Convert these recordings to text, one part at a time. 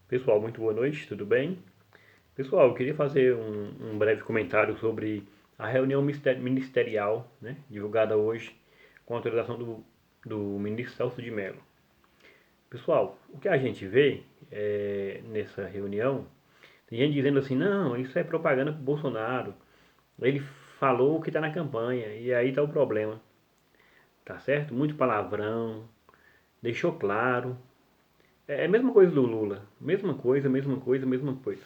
Pessoal, muito boa noite, tudo bem? Pessoal, eu queria fazer um breve comentário sobre a reunião ministerial, né, divulgada hoje com a autorização do ministro Celso de Mello. Pessoal, o que a gente vê nessa reunião, tem gente dizendo assim, não, isso é propaganda pro Bolsonaro, ele falou o que está na campanha, e aí está o problema, tá certo? Muito palavrão, deixou claro. É a mesma coisa do Lula. Mesma coisa, mesma coisa, mesma coisa.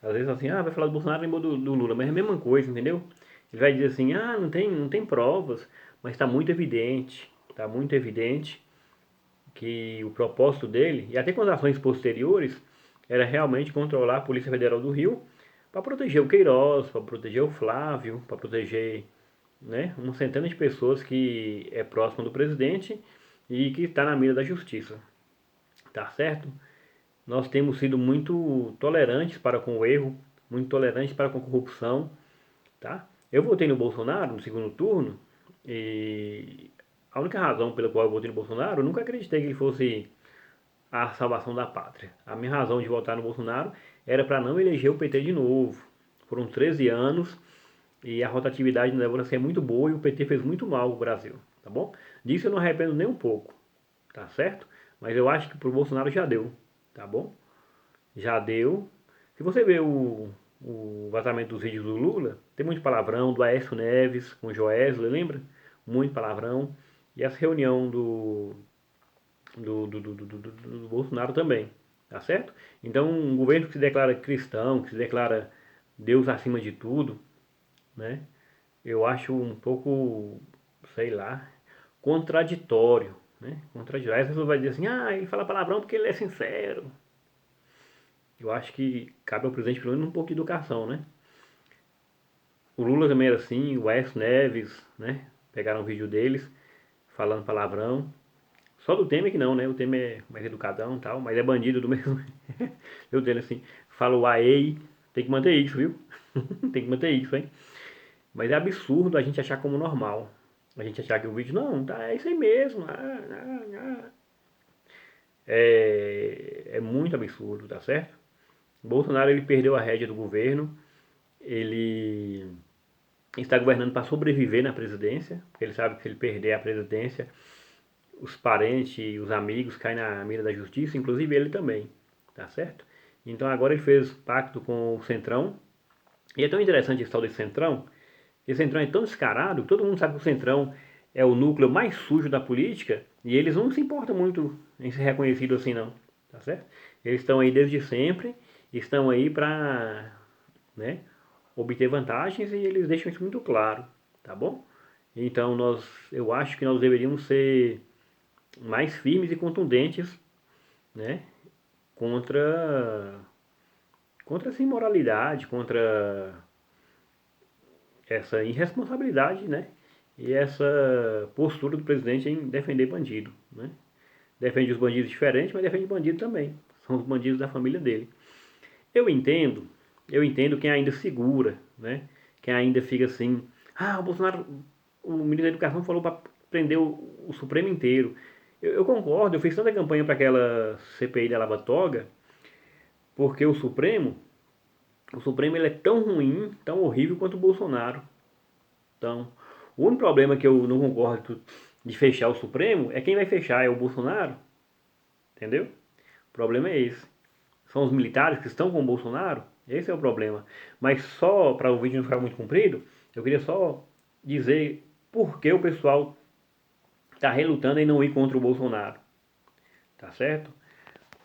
Às vezes assim, vai falar do Bolsonaro, lembrou do Lula, mas é a mesma coisa, entendeu? Ele vai dizer assim, não tem provas, mas está muito evidente que o propósito dele, e até com as ações posteriores, era realmente controlar a Polícia Federal do Rio para proteger o Queiroz, para proteger o Flávio, para proteger, né, uma centena de pessoas que é próxima do presidente e que está na mira da justiça. Tá certo? Nós temos sido muito tolerantes para com o erro, muito tolerantes para com a corrupção, tá? Eu votei no Bolsonaro no segundo turno e a única razão pela qual eu votei no Bolsonaro, eu nunca acreditei que ele fosse a salvação da pátria. A minha razão de votar no Bolsonaro era para não eleger o PT de novo. Foram 13 anos e a rotatividade na democracia é muito boa e o PT fez muito mal ao Brasil, tá bom? Disso eu não arrependo nem um pouco, tá certo? Mas eu acho que pro Bolsonaro já deu, tá bom? Já deu. Se você ver o vazamento dos vídeos do Lula, tem muito palavrão, do Aécio Neves com o Joesley, lembra? Muito palavrão. E essa reunião do Bolsonaro também, tá certo? Então, um governo que se declara cristão, que se declara Deus acima de tudo, né? Eu acho um pouco, sei lá, contraditório, né? Contraditório. Aí as pessoas vão dizer assim, ele fala palavrão porque ele é sincero. Eu acho que cabe ao presidente pelo menos um pouco de educação, né? O Lula também era assim, o Aécio Neves, né? Pegaram um vídeo deles falando palavrão. Só do Temer que não, né? O Temer é mais educadão e tal, mas é bandido do mesmo. Eu dele assim, fala o AEI, tem que manter isso, viu? Tem que manter isso, hein? Mas é absurdo a gente achar como normal. A gente achar que o vídeo, não, tá, é isso aí mesmo. É muito absurdo, tá certo? O Bolsonaro ele perdeu a rédea do governo, ele está governando para sobreviver na presidência, porque ele sabe que se ele perder a presidência, os parentes, os amigos caem na mira da justiça, inclusive ele também, tá certo? Então agora ele fez pacto com o Centrão, e é tão interessante esse tal desse Centrão, esse Centrão é tão descarado, que todo mundo sabe que o Centrão é o núcleo mais sujo da política, e eles não se importam muito em ser reconhecido assim não, tá certo? Eles estão aí desde sempre, estão aí para, né, obter vantagens e eles deixam isso muito claro, tá bom? Então eu acho que nós deveríamos ser mais firmes e contundentes, né, contra essa imoralidade, contra essa irresponsabilidade, né, e essa postura do presidente em defender bandido, né? Defende os bandidos diferentes, mas defende bandido também. São os bandidos da família dele. Eu entendo, eu entendo quem ainda segura, né? Quem ainda fica assim, o Bolsonaro, o ministro da Educação falou para prender o Supremo inteiro. Eu concordo, eu fiz tanta campanha para aquela CPI da Lava Toga, porque o Supremo ele é tão ruim, tão horrível quanto o Bolsonaro. Então, o único problema que eu não concordo de fechar o Supremo é quem vai fechar, é o Bolsonaro, entendeu? O problema é esse. São os militares que estão com o Bolsonaro? Esse é o problema. Mas só para o vídeo não ficar muito comprido, eu queria só dizer por que o pessoal está relutando em não ir contra o Bolsonaro. Tá certo?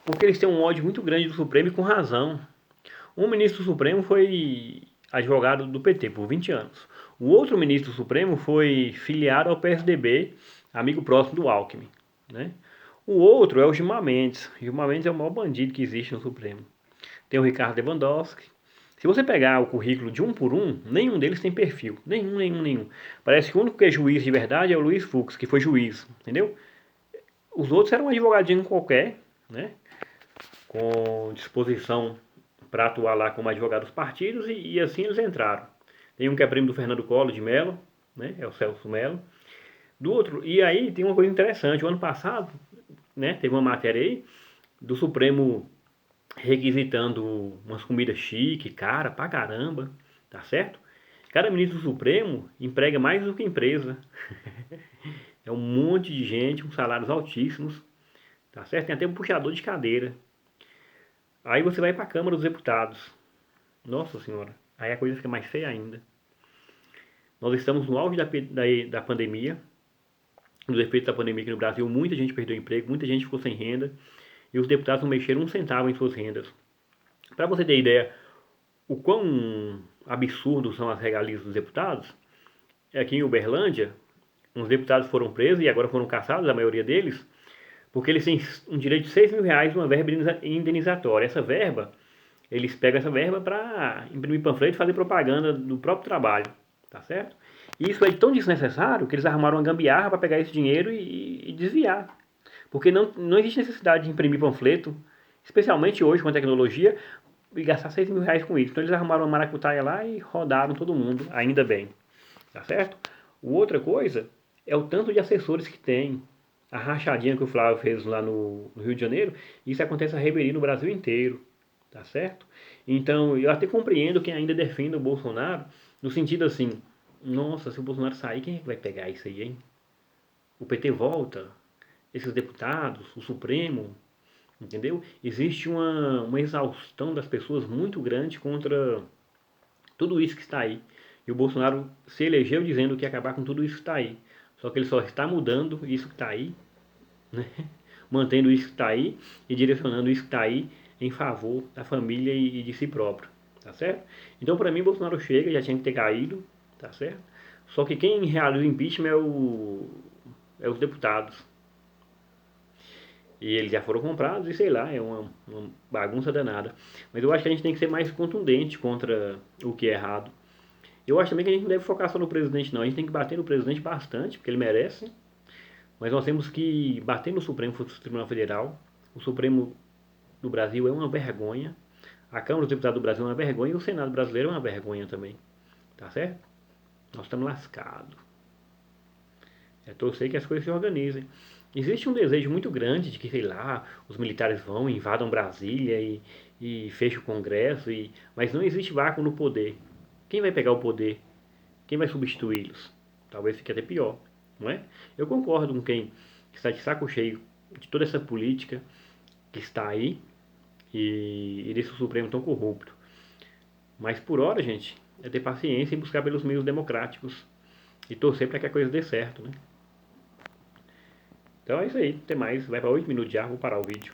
Porque eles têm um ódio muito grande do Supremo e com razão. Um ministro do Supremo foi advogado do PT por 20 anos. O outro ministro do Supremo foi filiado ao PSDB, amigo próximo do Alckmin. Né? O outro é o Gilmar Mendes. Gilmar Mendes é o maior bandido que existe no Supremo. Tem o Ricardo Lewandowski. Se você pegar o currículo de um por um, nenhum deles tem perfil. Nenhum. Parece que o único que é juiz de verdade é o Luiz Fux, que foi juiz, entendeu? Os outros eram um advogadinho qualquer, né? Com disposição para atuar lá como advogado dos partidos e assim eles entraram. Tem um que é primo do Fernando Collor de Mello, né? É o Celso Mello. Do outro, e aí tem uma coisa interessante, o ano passado, né, teve uma matéria aí do Supremo requisitando umas comidas chique, cara, pra caramba, tá certo? Cada ministro do Supremo emprega mais do que empresa. É um monte de gente com salários altíssimos, tá certo? Tem até um puxador de cadeira. Aí você vai para a Câmara dos Deputados. Nossa Senhora, aí a coisa fica mais feia ainda. Nós estamos no auge da pandemia, dos efeitos da pandemia aqui no Brasil. Muita gente perdeu emprego, muita gente ficou sem renda e os deputados não mexeram um centavo em suas rendas. Para você ter ideia, o quão absurdos são as regalias dos deputados, aqui em Uberlândia, uns deputados foram presos e agora foram caçados, a maioria deles, porque eles têm um direito de R$ 6.000, uma verba indenizatória. Essa verba, eles pegam essa verba para imprimir panfleto e fazer propaganda do próprio trabalho, tá certo? E isso é tão desnecessário que eles arrumaram uma gambiarra para pegar esse dinheiro e desviar. Porque não existe necessidade de imprimir panfleto, especialmente hoje com a tecnologia, e gastar R$ 6.000 com isso. Então eles arrumaram uma maracutaia lá e rodaram todo mundo, ainda bem, tá certo? Outra coisa é o tanto de assessores que tem. A rachadinha que o Flávio fez lá no Rio de Janeiro, isso acontece a revelia no Brasil inteiro, tá certo? Então, eu até compreendo quem ainda defende o Bolsonaro, no sentido assim, nossa, se o Bolsonaro sair, quem é que vai pegar isso aí, hein? O PT volta, esses deputados, o Supremo, entendeu? Existe uma exaustão das pessoas muito grande contra tudo isso que está aí. E o Bolsonaro se elegeu dizendo que ia acabar com tudo isso que está aí. Só que ele só está mudando isso que está aí, né? Mantendo isso que está aí e direcionando isso que está aí em favor da família e de si próprio, tá certo? Então, para mim, Bolsonaro chega, já tinha que ter caído, tá certo? Só que quem realiza o impeachment é os deputados. E eles já foram comprados e sei lá, é uma bagunça danada. Mas eu acho que a gente tem que ser mais contundente contra o que é errado. Eu acho também que a gente não deve focar só no presidente, não. A gente tem que bater no presidente bastante, porque ele merece. Mas nós temos que bater no Supremo Tribunal Federal. O Supremo do Brasil é uma vergonha. A Câmara dos Deputados do Brasil é uma vergonha e o Senado brasileiro é uma vergonha também. Tá certo? Nós estamos lascados. É torcer que as coisas se organizem. Existe um desejo muito grande de que, sei lá, os militares vão, invadam Brasília e fechem o Congresso, mas não existe vácuo no poder. Quem vai pegar o poder? Quem vai substituí-los? Talvez fique até pior, não é? Eu concordo com quem está de saco cheio de toda essa política que está aí e desse Supremo tão corrupto. Mas por hora, gente, é ter paciência e buscar pelos meios democráticos e torcer para que a coisa dê certo, né? Então é isso aí, até mais. Vai para 8 minutos já, vou parar o vídeo.